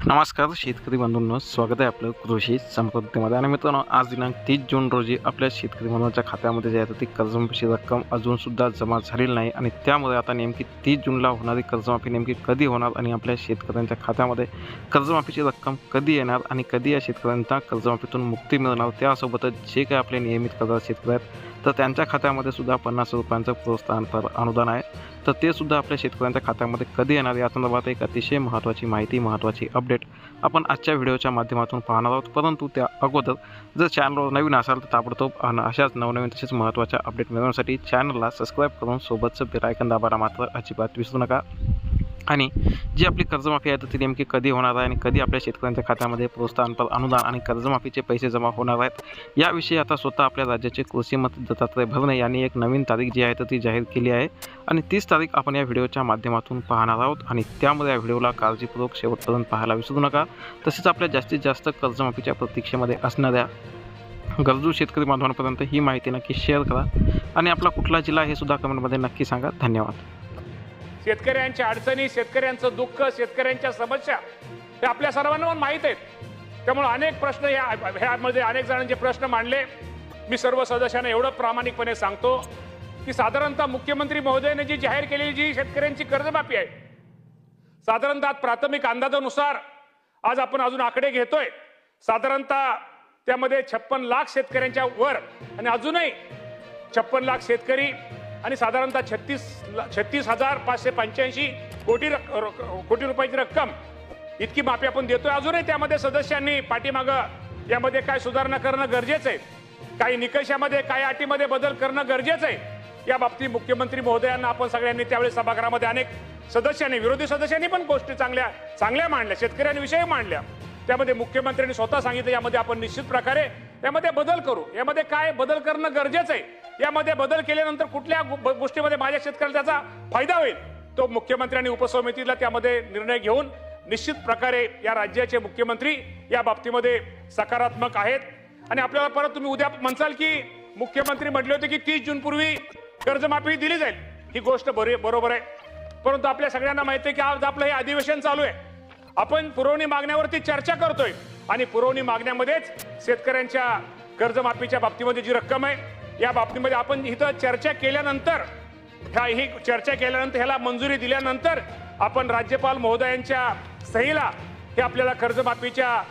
नमस्कार शेतकरी बंधूंनो, स्वागत आहे आपलं कृषी समृद्धीमध्ये. आणि मित्रांनो, आज दिनांक 30 जून रोजी आपल्या शेतकरी बंधूंच्या खात्यामध्ये जे आहे ती कर्जमाफीची रक्कम अजूनसुद्धा जमा झालेली नाही. आणि त्यामुळे आता नेमकी 30 जूनला होणारी कर्जमाफी नेमकी कधी होणार आणि आपल्या शेतकऱ्यांच्या खात्यामध्ये कर्जमाफीची रक्कम कधी येणार आणि कधी या शेतकऱ्यांना कर्जमाफीतून मुक्ती मिळणार, त्यासोबतच जे काही आपले नियमित कर्जदार शेतकरी आहेत तर त्यांच्या खात्यामध्ये सुद्धा 50 रुपयांचं प्रोत्साहन अनुदान आहे, तर ते सुद्धा आपल्या शेतकऱ्यांच्या खात्यामध्ये कधी येणार या संदर्भात एक अतिशय महत्त्वाची माहिती, महत्त्वाची अपडेट आपण आजच्या व्हिडिओच्या माध्यमातून पाहणार आहोत. परंतु त्या अगोदर जर चॅनलवर नवीन असाल तर ताबडतोब अशाच नवनवीन तसेच महत्त्वाच्या अपडेट मिळवण्यासाठी चॅनलला सबस्क्राईब करून सोबतचं बेल आयकॉन दाबायला मात्र अजिबात विसरू नका. आणि जी आपली कर्जमाफी आहे तर ती नेमकी कधी होणार आहे आणि कधी आपल्या शेतकऱ्यांच्या खात्यामध्ये प्रोत्साहनपर अनुदान आणि कर्जमाफीचे पैसे जमा होणार आहेत, याविषयी आता स्वतः आपल्या राज्याचे कृषी मंत्री दत्तात्रय भरणे यांनी एक नवीन तारीख जी आहे तर ती जाहीर केली आहे. आणि 30 तारीख आपण या व्हिडिओच्या माध्यमातून पाहणार आहोत. आणि त्यामुळे या व्हिडिओला काळजीपूर्वक शेवटपर्यंत पाहायला विसरू नका. तसेच आपल्या जास्तीत जास्त कर्जमाफीच्या प्रतीक्षेमध्ये असणाऱ्या गरजू शेतकरी बांधवांपर्यंत ही माहिती नक्की शेअर करा. आणि आपला कुठला जिल्हा हे सुद्धा कमेंटमध्ये नक्की सांगा. धन्यवाद. शेतकऱ्यांच्या अडचणी, शेतकऱ्यांचं दुःख, शेतकऱ्यांच्या समस्या हे आपल्या सर्वांना माहीत आहेत. त्यामुळे अनेक प्रश्न ह्यामध्ये अनेक जणांचे प्रश्न मांडले. मी सर्व सदस्यांना एवढं प्रामाणिकपणे सांगतो की साधारणतः मुख्यमंत्री महोदयाने जी जाहीर केलेली जी शेतकऱ्यांची कर्जमाफी आहे, साधारणतः प्राथमिक अंदाजानुसार आज आपण अजून आकडे घेतोय, साधारणतः त्यामध्ये 56 लाख शेतकऱ्यांच्या वर आणि अजूनही 56 लाख शेतकरी आणि साधारणतः 36,585 कोटी रुपयाची रक्कम इतकी माफी आपण देतोय. अजूनही त्यामध्ये सदस्यांनी पाठीमागं यामध्ये काय सुधारणा करणं गरजेचं आहे, काही निकषामध्ये काही अटीमध्ये बदल करणं गरजेचं आहे. या बाबतीत मुख्यमंत्री महोदयांना आपण सगळ्यांनी त्यावेळी सभागृहामध्ये अनेक सदस्यांनी, विरोधी सदस्यांनी पण गोष्टी चांगल्या मांडल्या, शेतकऱ्यांविषयी मांडल्या. त्यामध्ये मुख्यमंत्र्यांनी स्वतः सांगितलं यामध्ये आपण निश्चित प्रकारे यामध्ये बदल करू. यामध्ये काय बदल करणं गरजेचं आहे, यामध्ये बदल केल्यानंतर कुठल्या गोष्टीमध्ये माझ्या शेतकऱ्याला त्याचा फायदा होईल, तो मुख्यमंत्र्यांनी उपसमितीला त्यामध्ये निर्णय घेऊन निश्चित प्रकारे या राज्याचे मुख्यमंत्री या बाबतीमध्ये सकारात्मक आहेत. आणि आपल्याला परत तुम्ही उद्या म्हणसाल की मुख्यमंत्री म्हटले होते की 30 जून पूर्वी कर्जमाफी दिली जाईल. ही गोष्ट बरोबर आहे, परंतु आपल्या सगळ्यांना माहिती आहे की आज आपलं हे अधिवेशन चालू आहे. आपण पुरवणी मागण्यावरती चर्चा करतोय आणि पुरवणी मागण्यामध्येच शेतकऱ्यांच्या कर्जमाफीच्या बाबतीमध्ये जी रक्कम आहे या बाबतीमध्ये आपण इथं चर्चा केल्यानंतर ह्याला मंजुरी दिल्यानंतर आपण राज्यपाल महोदयांच्या सहीला हे आपल्याला कर्जमाफीच्या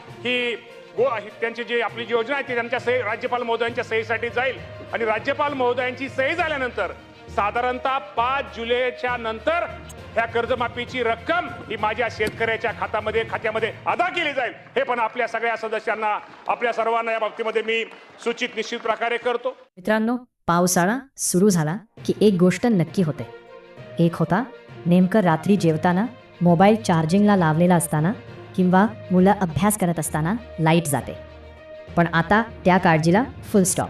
त्यांची जी आपली जी योजना आहे ती त्यांच्या सही राज्यपाल महोदयांच्या सहीसाठी जाईल. आणि राज्यपाल महोदयांची सही झाल्यानंतर साधारणतः 5 जुलैच्या नंतर ह्या कर्जमाफीची रक्कम ही माझ्या शेतकऱ्याच्या खात्यामध्ये अदा केली जाईल. हे पण आपल्या सगळ्या सदस्यांना, आपल्या सर्वांना या बाबतीमध्ये मी सूचित निश्चित प्रकारे करतो. मित्रांनो, पावसाळा सुरू झाला की एक गोष्ट नक्की होते. एक होता नेमकं रात्री जेवताना मोबाईल चार्जिंगला लावलेला असताना किंवा मुलं अभ्यास करत असताना लाईट जाते. पण आता त्या काळजीला फुल स्टॉप.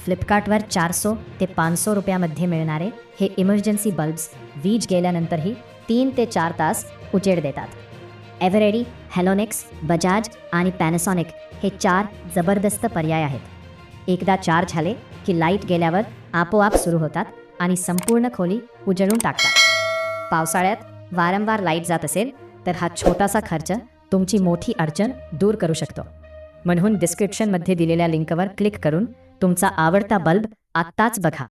फ्लिपकार्टवर 400 ते 500 रुपयामध्ये मिळणारे हे इमर्जन्सी बल्ब्स वीज गेल्यानंतरही 3 ते 4 तास उजेड देतात. एव्हरेडी, हॅलोनिक्स, बजाज आणि पॅनासॉनिक हे 4 जबरदस्त पर्याय आहेत. एकदा चार्ज झाले की लाईट गेल्यावर आपोआप सुरू होतात आणि संपूर्ण खोली उजळून टाकतात. पावसाळ्यात वारंवार लाईट जात असेल तर हा छोटासा खर्च तुमची मोठी अडचण दूर करू शकतो. म्हणून डिस्क्रिप्शनमध्ये दिलेल्या लिंकवर क्लिक करून तुमचा आवडता बल्ब आत्ताच बघा.